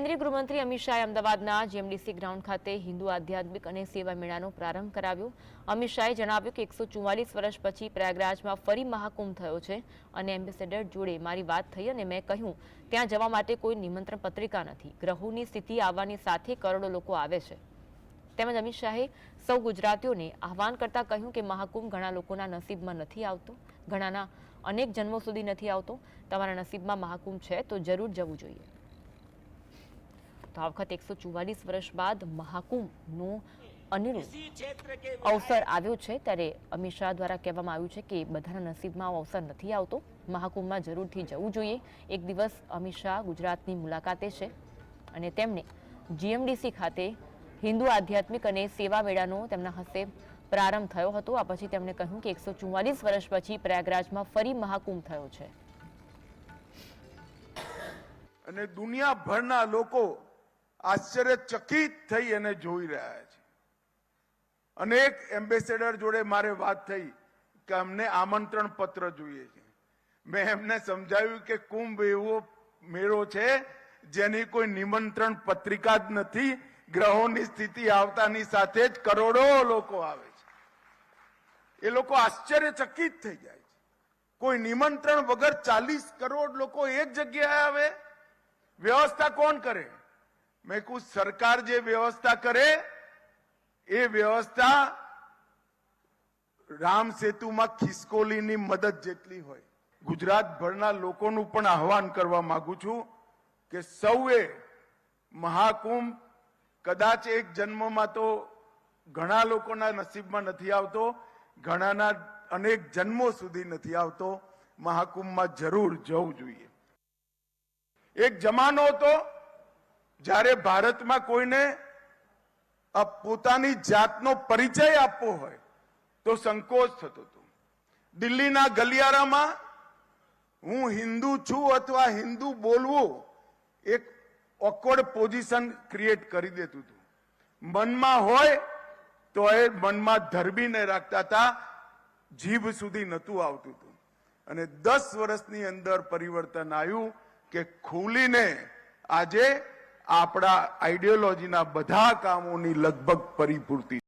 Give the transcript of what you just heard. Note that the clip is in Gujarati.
કેન્દ્રીય ગૃહમંત્રી અમિત શાહે અમદાવાદના જીએમડીસી ગ્રાઉન્ડ ખાતે હિન્દુ આધ્યાત્મિક અને સેવા મેળાનો પ્રારંભ કરાવ્યો। અમિત શાહે જણાવ્યું કે 144 વર્ષ પછી પ્રયાગરાજમાં ફરી મહાકુંભ થયો છે અને એમ્બેસેડર જોડે મારી વાત થઈ અને મેં કહ્યું ત્યાં જવા માટે કોઈ નિમંત્રણ પત્રિકા નથી। ગ્રહોની સ્થિતિ આવવાની સાથે કરોડો લોકો આવે છે। તેમજ અમિત શાહે સૌ ગુજરાતીઓને આહવાન કરતા કહ્યું કે મહાકુંભ ઘણા લોકોના નસીબમાં નથી આવતો, ઘણાના અનેક જન્મો સુધી નથી આવતો। તમારા નસીબમાં મહાકુંભ છે તો જરૂર જવું જોઈએ। तो आ वखत 144 वर्ष बाद महाकुंभનો અનેરો અવસર આવ્યો છે ત્યારે અમિત શાહ દ્વારા કહેવામાં આવ્યું છે કે બધાના નસીબમાં આવો અવસર નથી આવતો। મહાકુંભમાં જરૂરથી જવું જોઈએ। એક દિવસ અમિત શાહ ગુજરાતની મુલાકાતે છે અને તેમણે જીએમડીસી ખાતે હિન્દુ આધ્યાત્મિક અને સેવા મેળાનો તેમના હસ્તે પ્રારંભ થયો હતો। આ પછી તેમણે કહ્યું કે 144 વર્ષ પછી પ્રયાગરાજમાં ફરી મહાકુંભ થયો છે અને દુનિયાભરના લોકો આશ્ચર્યચકિત થઈ અને જોઈ રહ્યા છે। અનેક એમ્બેસેડર જોડે મારે વાત થઈ કે અમને આમંત્રણ પત્ર જોઈએ છે। મેં એમને સમજાવ્યું કે કુંભ એવો મેળો છે જેની કોઈ નિમંત્રણ પત્રિકા જ નથી। ગ્રહોની સ્થિતિ આવતાની સાથે જ કરોડો લોકો આવે છે। એ લોકો આશ્ચર્યચકિત થઈ જાય છે। કોઈ નિમંત્રણ વગર 40 કરોડ લોકો એક જગ્યાએ આવે, વ્યવસ્થા કોણ કરે? मैं कुछ सरकार जे व्यवस्था करे ए व्यवस्था राम सेतु में खिसकोली नी मदद जेटली होय। गुजरात भरना लोकोनुं पण आह्वान करवा मांगु छुं के सौए महाकुंभ कदाच एक जन्म में तो घणा लोकोना नसीबमां नथी आवतो, घणाना अनेक जन्मों सुधी नथी आवतो। महाकुंभ में जरूर जवुं जोईए। एक जमानो तो જ્યારે ભારતમાં કોઈને પોતાની જાતનો પરિચય આપવો હોય તો સંકોચ થતો હતો। દિલ્હીના ગલિયારામાં હું હિન્દુ છું અથવા હિન્દુ બોલવું એક ઓકવર્ડ પોઝિશન ક્રિએટ કરી દેતું હતું। મનમાં હોય તો એ મનમાં ધરબીને રાખતા હતા, જીભ સુધી નહોતું આવતું હતું। અને 10 વર્ષની અંદર પરિવર્તન આવ્યું કે ખુલીને આજે આપણા આઈડિયોલોજીના બધા કામોની લગભગ પરિપૂર્તિ